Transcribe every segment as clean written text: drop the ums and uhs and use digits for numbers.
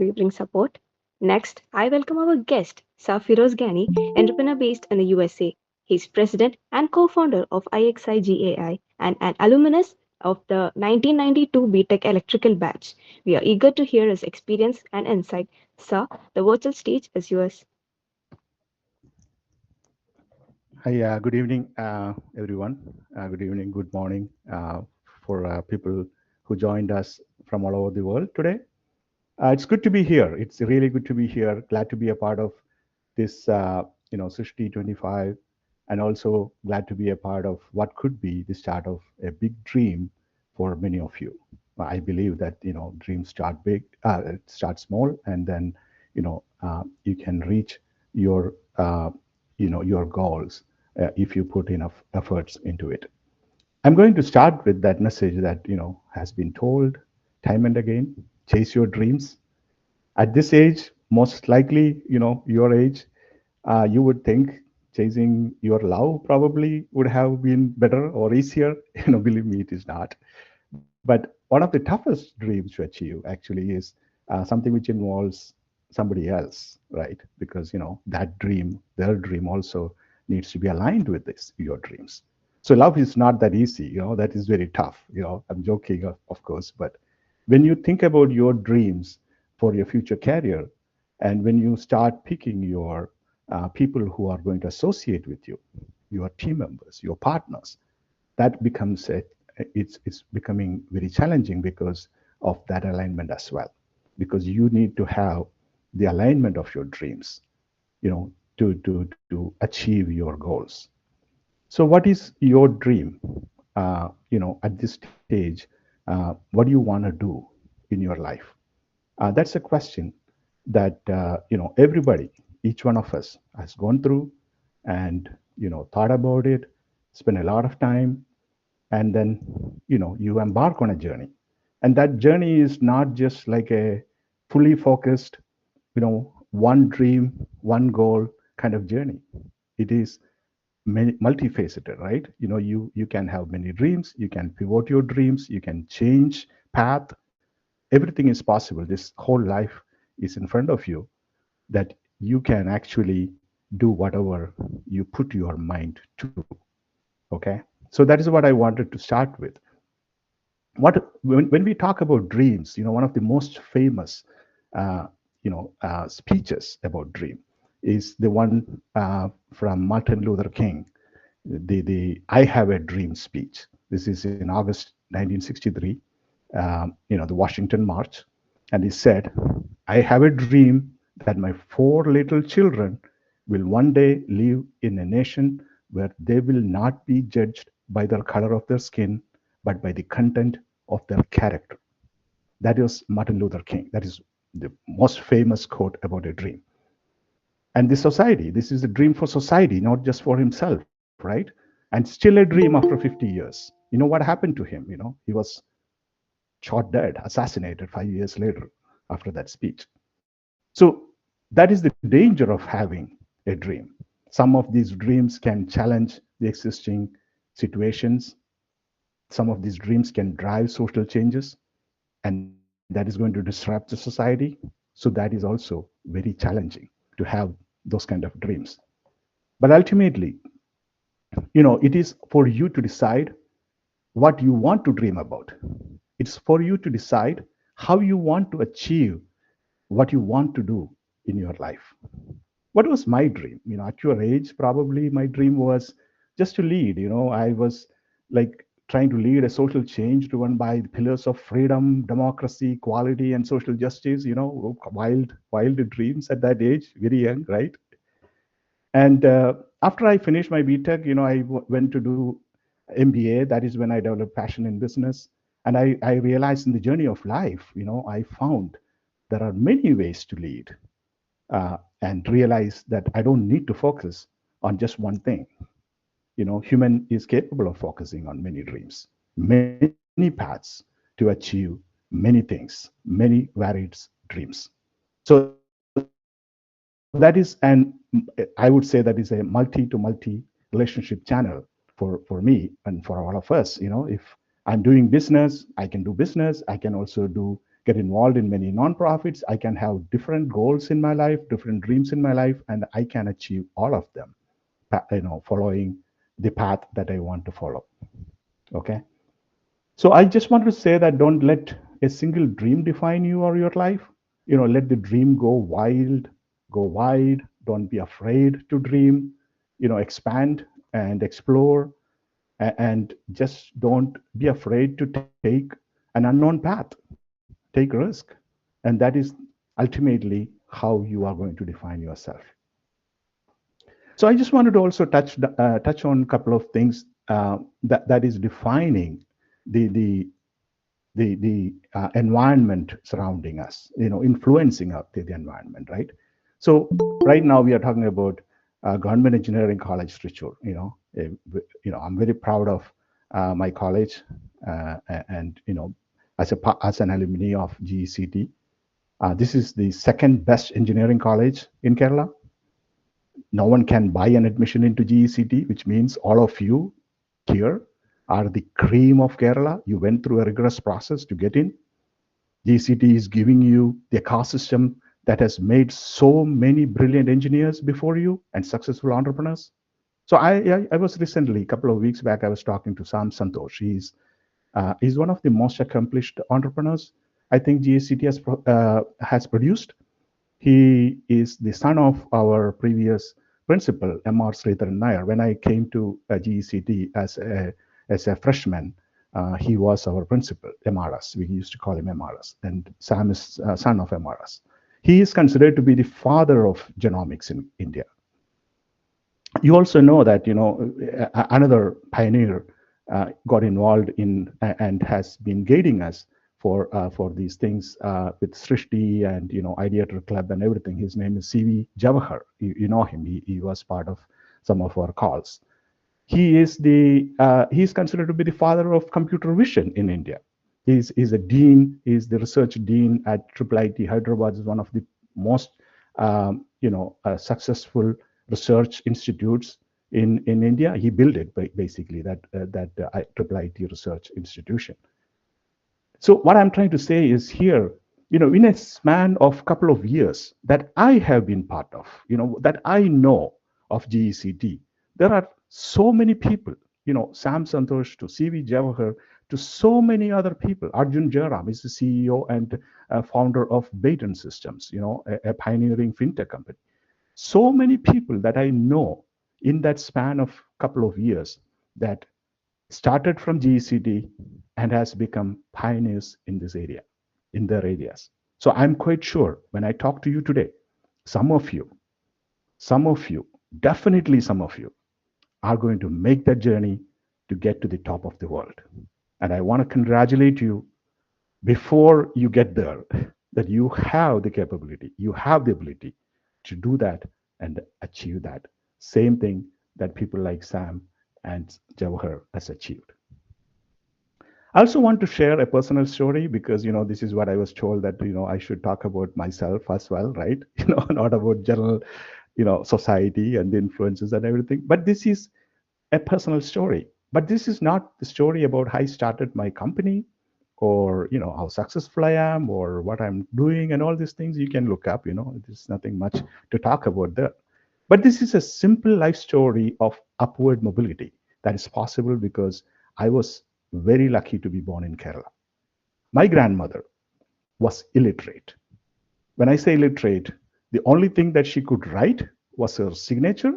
unwavering support. Next, I welcome our guest, Sir Feroze Gani, entrepreneur based in the USA. He's president and co-founder of IXIGAI and an alumnus of the 1992 BTech electrical batch. We are eager to hear his experience and insight. Sir, the virtual stage is yours. Hi, good evening, everyone. Good evening, good morning for people who joined us from all over the world today. It's good to be here. It's really good to be here. Glad to be a part of this, Srishti 25, and also glad to be a part of what could be the start of a big dream for many of you. I believe that dreams start big, start small, and then you can reach your your goals if you put enough efforts into it. I'm going to start with that message that has been told time and again: chase your dreams. At this age, most likely, your age, you would think chasing your love probably would have been better or easier. Believe me, it is not. But one of the toughest dreams to achieve actually is something which involves somebody else, right? Because that dream, their dream, also needs to be aligned with this your dreams. So love is not that easy. That is very tough. I'm joking, of course, but when you think about your dreams for your future career, and when you start picking your people who are going to associate with you, your team members, your partners, that becomes it's becoming very challenging because of that alignment as well. Because you need to have the alignment of your dreams, to achieve your goals. So, what is your dream? At this stage, what do you want to do in your life? That's a question that everybody, each one of us, has gone through, and thought about it, spent a lot of time, and then you embark on a journey. And that journey is not just like a fully focused, one dream, one goal kind of journey. It is multifaceted, right? You can have many dreams, you can pivot your dreams, you can change path. Everything is possible. This whole life is in front of you, that you can actually do whatever you put your mind to. Okay, so that is what I wanted to start with. When we talk about dreams, one of the most famous speeches about dream is the one from Martin Luther King, the I have a dream speech. This is in August 1963, the Washington March. And he said, I have a dream that my four little children will one day live in a nation where they will not be judged by the color of their skin, but by the content of their character. That is Martin Luther King. That is the most famous quote about a dream. And the society, this is a dream for society, not just for himself, right? And still a dream after 50 years. What happened to him? He was shot dead, assassinated 5 years later after that speech. So that is the danger of having a dream. Some of these dreams can challenge the existing situations. Some of these dreams can drive social changes, and that is going to disrupt the society. So that is also very challenging to have those kind of dreams. But ultimately, it is for you to decide what you want to dream about. It's for you to decide how you want to achieve what you want to do in your life. What was my dream? At your age, probably my dream was just to lead. I was like trying to lead a social change driven by the pillars of freedom, democracy, equality, and social justice. Wild dreams at that age, very young, right? And after I finished my BTech, I went to do MBA. That is when I developed passion in business. And I realized in the journey of life, I found there are many ways to lead, and realize that I don't need to focus on just one thing. Human is capable of focusing on many dreams, many paths to achieve many things, many varied dreams. So that is, and I would say that is a multi to multi relationship channel for me and for all of us. If I'm doing business, I can do business. I can also do get involved in many nonprofits. I can have different goals in my life, different dreams in my life, and I can achieve all of them, following the path that I want to follow. Okay. So I just want to say that don't let a single dream define you or your life. Let the dream go wild, go wide. Don't be afraid to dream. Expand and explore, and just don't be afraid to take an unknown path. Take risk, and that is ultimately how you are going to define yourself. So I just wanted to also touch on a couple of things that is defining the environment surrounding us, influencing the environment, right? So right now we are talking about Government Engineering College, Trichure. I'm very proud of my college, and as an alumni of GECT. This is the second best engineering college in Kerala. No one can buy an admission into GECT, which means all of you here are the cream of Kerala. You went through a rigorous process to get in. GCT is giving you the ecosystem that has made so many brilliant engineers before you and successful entrepreneurs. So I was recently, a couple of weeks back, I was talking to Sam Santosh. He's one of the most accomplished entrepreneurs I think GCT has produced. He is the son of our previous principal, M.R. Sridharan Nair. When I came to GECT as a freshman, he was our principal, MRS. We used to call him MRS. And Sam is son of MRS. He is considered to be the father of genomics in India. You also know that another pioneer got involved in and has been guiding us for these things with Srishti and Ideator Club and everything. His name is CV Jawahar. You know him. He was part of some of our calls. He's considered to be the father of computer vision in India. He's a dean. He's the research dean at IIIT Hyderabad. Is one of the most successful research institutes in India. He built it basically, that IIIT research institution. So what I'm trying to say is here, in a span of couple of years that I have been part of, that I know of GECT, there are so many people, Sam Santosh to CV Jawahar to so many other people. Arjun Jaram is the CEO and founder of Baton Systems, a pioneering fintech company. So many people that I know in that span of couple of years that started from GECT and has become pioneers in this area, in their areas. So I'm quite sure when I talk to you today, some of you, definitely some of you are going to make that journey to get to the top of the world. And I want to congratulate you before you get there that you have the capability, you have the ability to do that and achieve that. Same thing that people like Sam and Jawahar has achieved. I also want to share a personal story because this is what I was told that I should talk about myself as well, right? Not about general society and the influences and everything. But this is a personal story. But this is not the story about how I started my company or how successful I am or what I'm doing and all these things you can look up. There's nothing much to talk about there. But this is a simple life story of upward mobility that is possible because I was very lucky to be born in Kerala. My grandmother was illiterate. When I say illiterate, the only thing that she could write was her signature,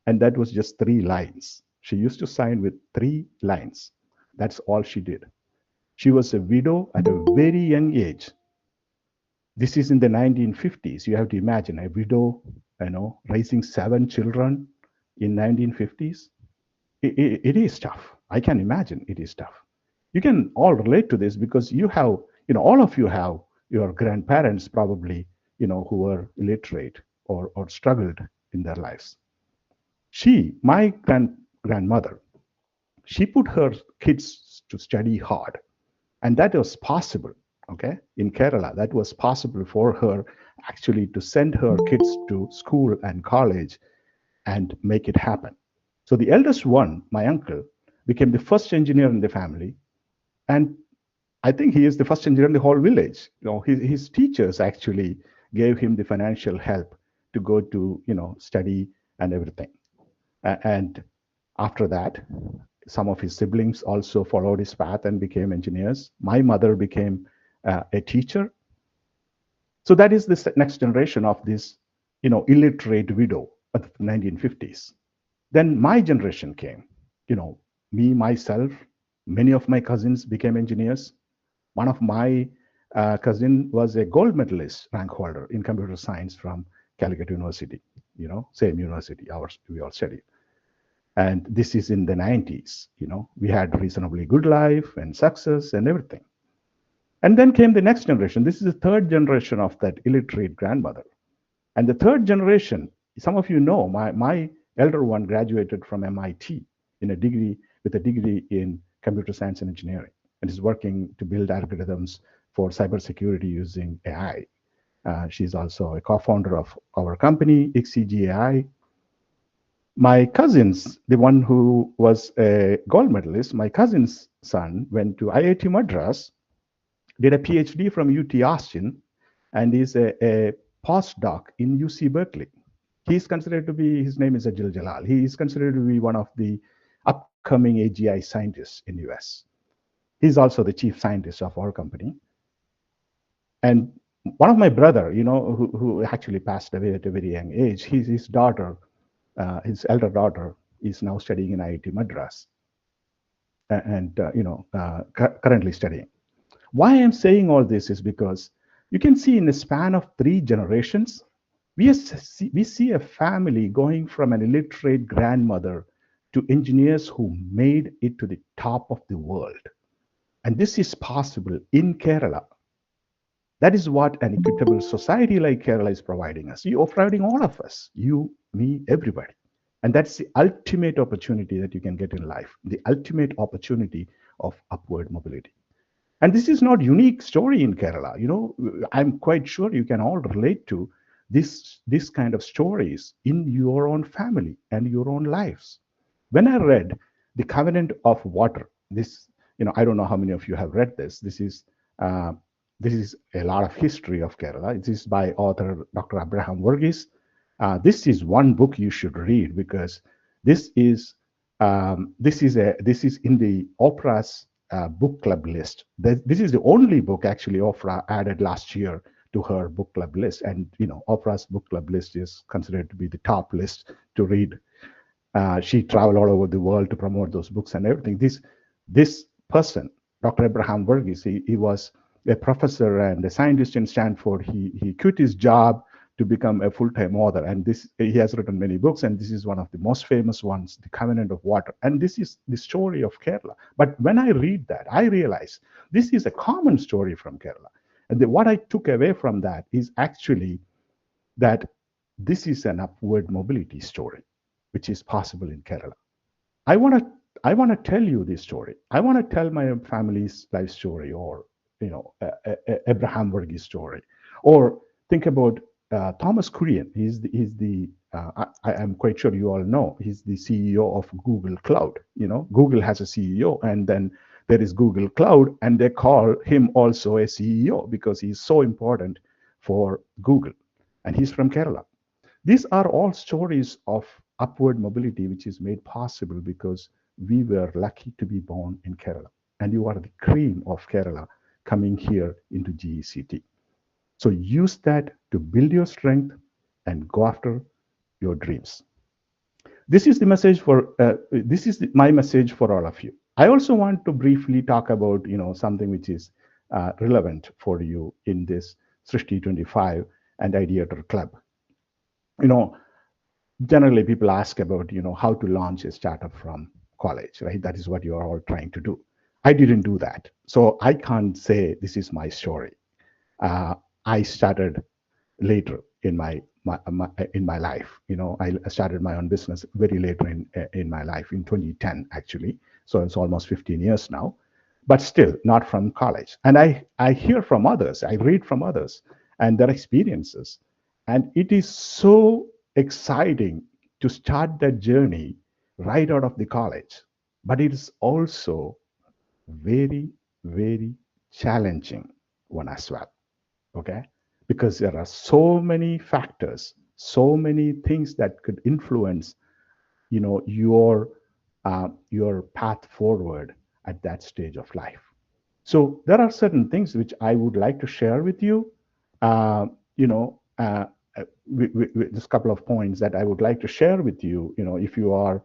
and that was just 3 lines. She used to sign with 3 lines. That's all she did. She was a widow at a very young age. This is in the 1950s. You have to imagine a widow, raising 7 children in 1950s. It is tough. I can imagine it is tough. You can all relate to this because you have, all of you have your grandparents probably, who were illiterate or struggled in their lives. My grandmother, she put her kids to study hard, and that was possible. Okay, in Kerala, that was possible for her actually to send her kids to school and college and make it happen. So the eldest one, my uncle, became the first engineer in the family. And I think he is the first engineer in the whole village. His teachers actually gave him the financial help to go to, study and everything. And after that, some of his siblings also followed his path and became engineers. My mother became a teacher. So that is the next generation of this, illiterate widow of the 1950s. Then my generation came. You know, me, myself, many of my cousins became engineers. One of my cousin was a gold medalist rank holder in computer science from Calicut University, same university ours we all studied. And this is in the 90s. We had reasonably good life and success and everything. And then came the next generation. This is the third generation of that illiterate grandmother. And the third generation, some of you know, my elder one graduated from MIT in a degree with a degree in computer science and engineering, and is working to build algorithms for cybersecurity using AI. She's also a co-founder of our company, XCG. My cousins, the one who was a gold medalist, my cousin's son went to IIT Madras, did a PhD from UT Austin, and is a postdoc in UC Berkeley. He's considered to be, his name is Ajil Jalal. He is considered to be one of the upcoming AGI scientists in US. He's also the chief scientist of our company. And one of my brother, who actually passed away at a very young age, his daughter, his elder daughter, is now studying in IIT Madras and currently studying. Why I'm saying all this is because you can see in the span of 3 generations, we see a family going from an illiterate grandmother to engineers who made it to the top of the world. And this is possible in Kerala. That is what an equitable society like Kerala is providing us. You are providing all of us, you, me, everybody. And that's the ultimate opportunity that you can get in life, the ultimate opportunity of upward mobility. And this is not unique story in Kerala. I'm quite sure you can all relate to this kind of stories in your own family and your own lives. When I read The Covenant of Water, this, I don't know how many of you have read this. Uh, this is a lot of history of Kerala. It is by author Dr. Abraham Verghese. This is one book you should read because this is this is in the Oprah's book club list. This is the only book actually Oprah added last year to her book club list, and Oprah's book club list is considered to be the top list to read. She traveled all over the world to promote those books and everything. This person, Dr. Abraham Verghese, he was a professor and a scientist in Stanford. He quit his job to become a full-time author, and this he has written many books, and this is one of the most famous ones, The Covenant of Water. And this is the story of Kerala. But when I read that, I realize this is a common story from Kerala. And what I took away from that is actually that this is an upward mobility story, which is possible in Kerala. I want to I want to tell you this story. I want to tell my family's life story, or Abraham Verghese story, or think about Thomas Kurian. He's the I am quite sure you all know he's the CEO of Google Cloud. Google has a CEO, and then there is Google Cloud, and they call him also a CEO because he's so important for Google, and he's from Kerala. These are all stories of upward mobility, which is made possible because we were lucky to be born in Kerala. And you are the cream of Kerala coming here into GECT. So use that to build your strength and go after your dreams. This is my message for all of you. I also want to briefly talk about something which is relevant for you in this Srishti 25 and Ideator Club. You know, Generally people ask about how to launch a startup from college, right? That is what you are all trying to do. I didn't do that, so I can't say this is my story. I started later in my life. I started my own business very later in my life, in 2010 actually. So it's almost 15 years now, but still not from college. And I hear from others, I read from others and their experiences, and it is so exciting to start that journey right out of the college. But it is also very, very challenging one as well. Okay, because there are so many factors, so many things that could influence, your path forward at that stage of life. So there are certain things which I would like to share with you. Uh, you know, just a couple of points that I would like to share with you. If you are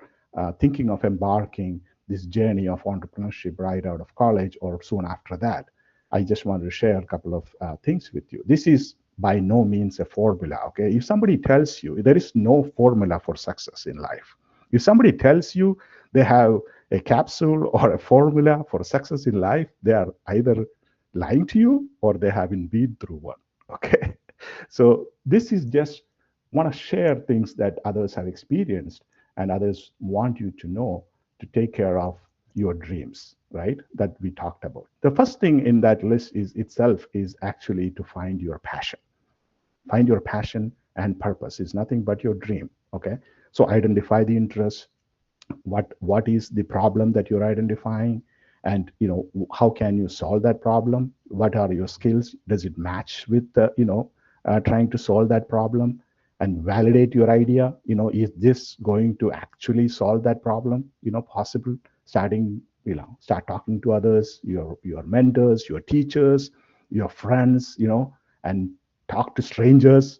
thinking of embarking this journey of entrepreneurship right out of college or soon after that, I just want to share a couple of things with you. This is by no means a formula. Okay, if somebody tells you there is no formula for success in life, if somebody tells you they have a capsule or a formula for success in life, they are either lying to you or they haven't been through one. Okay. So this is just want to share things that others have experienced and others want you to know to take care of your dreams, right? That we talked about. The first thing in that list is itself is actually to find your passion. Find your passion and purpose is nothing but your dream. Okay. So identify the interest, what is the problem that you're identifying, and how can you solve that problem, what are your skills, does it match with trying to solve that problem, and validate your idea. Is this going to actually solve that problem, possible. Start talking to others, your mentors, your teachers, your friends, and talk to strangers.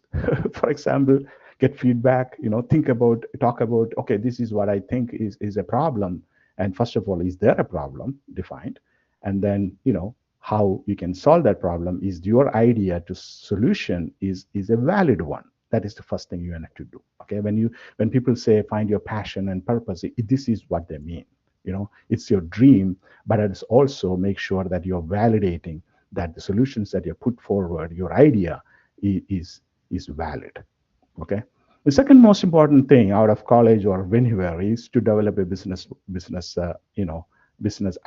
For example, get feedback, think about, talk about, okay, this is what I think is a problem. And first of all, is there a problem defined? And then, how you can solve that problem. Is your idea to solution is a valid one? That is the first thing you have to do. Okay, when people say find your passion and purpose, this is what they mean. It's your dream, but it's also make sure that you're validating that the solutions that you put forward, your idea is valid. Okay. The second most important thing out of college or anywhere is to develop a business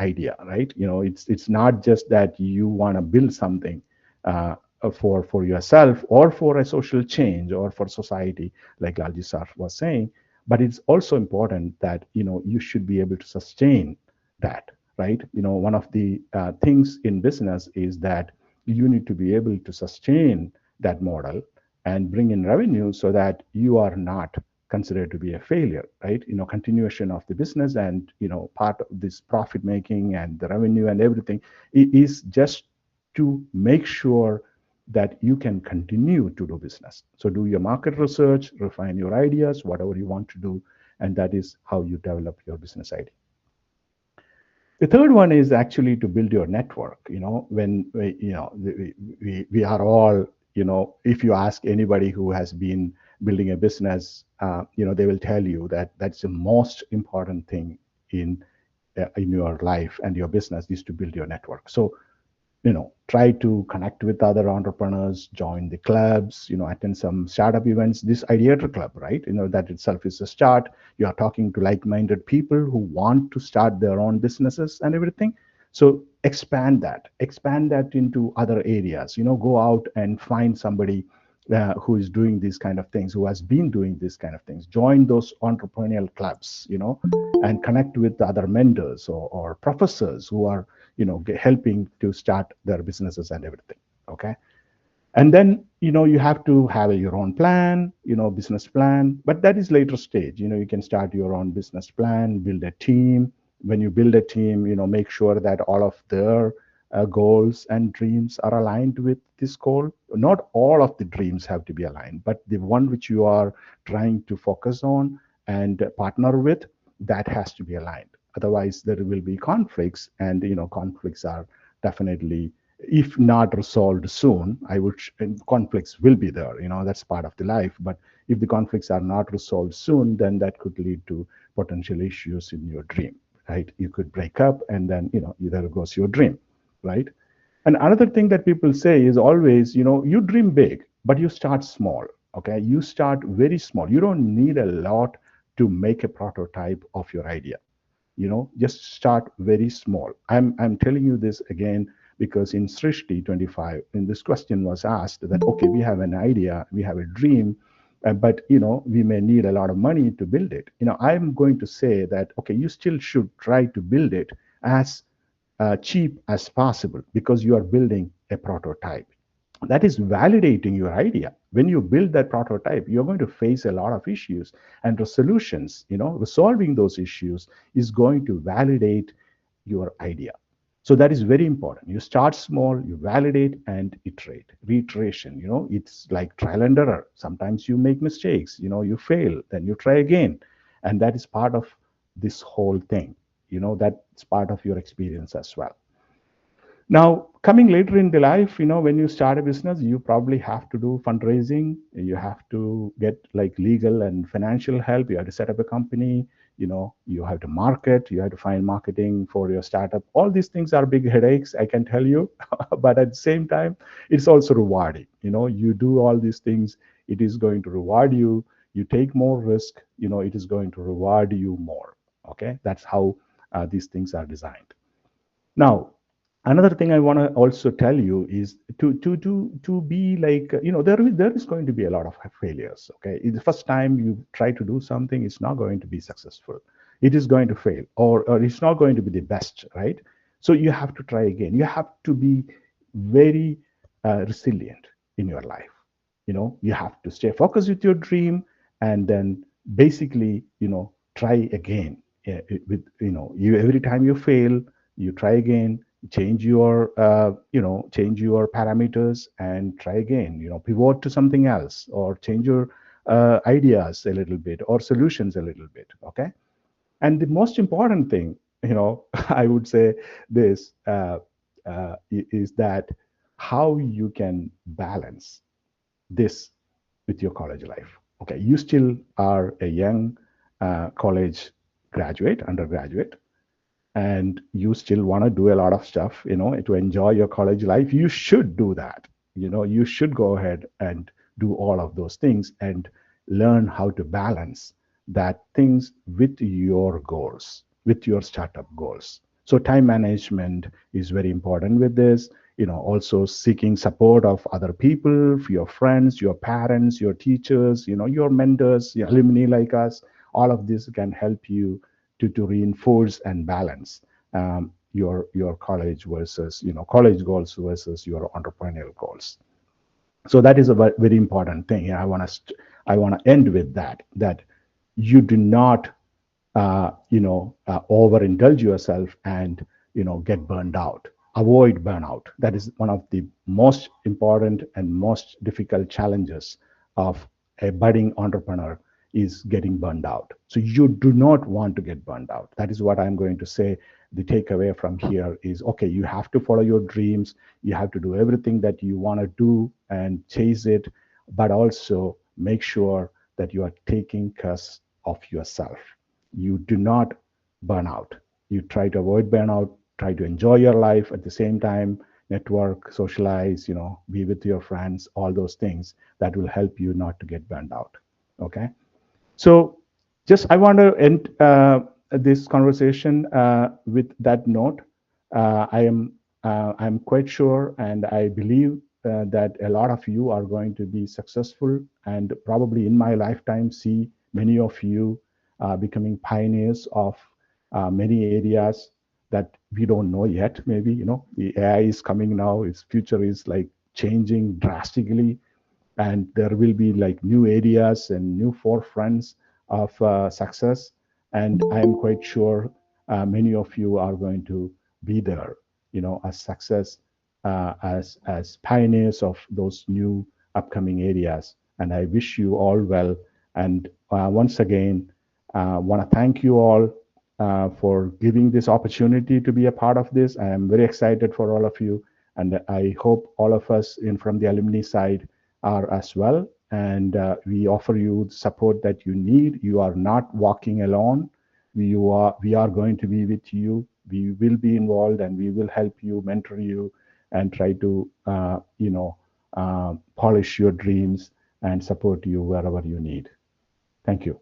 idea, right? It's not just that you want to build something uh, for yourself or for a social change or for society, like Lalji Sar was saying, but it's also important that you should be able to sustain that, right? One of the things in business is that you need to be able to sustain that model and bring in revenue so that you are not considered to be a failure, right? Continuation of the business and part of this profit making and the revenue and everything is just to make sure that you can continue to do business. So do your market research, refine your ideas, whatever you want to do, and that is how you develop your business idea. The third one is actually to build your network. When we are all, if you ask anybody who has been building a business, they will tell you that that's the most important thing in your life and your business is to build your network. So try to connect with other entrepreneurs, join the clubs, attend some startup events. This Ideator club, right? That itself is a start. You are talking to like-minded people who want to start their own businesses and everything. So expand that into other areas. Go out and find somebody who is doing these kind of things, who has been doing these kind of things. Join those entrepreneurial clubs, and connect with other mentors or professors who are helping to start their businesses and everything. Okay. And then you have to have your own plan, business plan, but that is later stage. You can start your own business plan, build a team. When you build a team, make sure that all of their goals and dreams are aligned with this goal. Not all of the dreams have to be aligned, but the one which you are trying to focus on and partner with, that has to be aligned. Otherwise there will be conflicts, and conflicts are definitely, if not resolved soon, conflicts will be there. That's part of the life. But if the conflicts are not resolved soon, then that could lead to potential issues in your dream, right? You could break up, and then there goes your dream, right? And another thing that people say is always, you dream big, but you start small. Okay, you start very small. You don't need a lot to make a prototype of your idea. Just start very small. I'm telling you this again because in Srishti 25, when this question was asked, that okay, we have an idea, we have a dream, but we may need a lot of money to build it. I'm going to say that okay, you still should try to build it as cheap as possible because you are building a prototype. That is validating your idea. When you build that prototype, you're going to face a lot of issues, and the solutions, resolving those issues is going to validate your idea. So that is very important. You start small, you validate and iterate. Reiteration, it's like trial and error. Sometimes you make mistakes, you fail, then you try again. And that is part of this whole thing. That's part of your experience as well. Now, coming later in the life, when you start a business, you probably have to do fundraising. You have to get like legal and financial help. You have to set up a company. You have to market. You have to find marketing for your startup. All these things are big headaches, I can tell you. But at the same time, it's also rewarding. You do all these things, it is going to reward you. You take more risk, it is going to reward you more. Okay, that's how these things are designed. Now, another thing I want to also tell you is to be like, there is going to be a lot of failures. Okay, the first time you try to do something, it's not going to be successful. It is going to fail, or it's not going to be the best, right? So you have to try again. You have to be very resilient in your life. You have to stay focused with your dream, and then basically, try again. With you, every time you fail, you try again, change your parameters and try again. Pivot to something else, or change your ideas a little bit, or solutions a little bit. Okay. And the most important thing, I would say this, is that how you can balance this with your college life. Okay, you still are a young college graduate, undergraduate, and you still want to do a lot of stuff, to enjoy your college life. You should do that. You should go ahead and do all of those things and learn how to balance that things with your goals, with your startup goals. So time management is very important with this. Also seeking support of other people, your friends, your parents, your teachers, your mentors, your alumni like us. All of this can help you to reinforce and balance your college versus college goals versus your entrepreneurial goals. So that is a very important thing. I want to end with that you do not overindulge yourself and get burned out. Avoid burnout. That is one of the most important and most difficult challenges of a budding entrepreneur, is getting burned out. So you do not want to get burned out. That is what I'm going to say. The takeaway from here is, okay, you have to follow your dreams. You have to do everything that you want to do and chase it, but also make sure that you are taking care of yourself. You do not burn out. You try to avoid burnout, try to enjoy your life at the same time, network, socialize, be with your friends, all those things that will help you not to get burned out. Okay. So just I want to end this conversation with that note. I'm quite sure, and I believe that a lot of you are going to be successful, and probably in my lifetime see many of you becoming pioneers of many areas that we don't know yet. Maybe the AI is coming now; its future is like changing drastically, and there will be like new areas and new forefronts of success. And I am quite sure many of you are going to be there, as success, as pioneers of those new upcoming areas. And I wish you all well. And once again, want to thank you all for giving this opportunity to be a part of this. I am very excited for all of you, and I hope all of us in from the alumni side are as well. And we offer you the support that you need. You are not walking alone. We are going to be with you. We will be involved, and we will help you, mentor you, and try to polish your dreams and support you wherever you need. Thank you.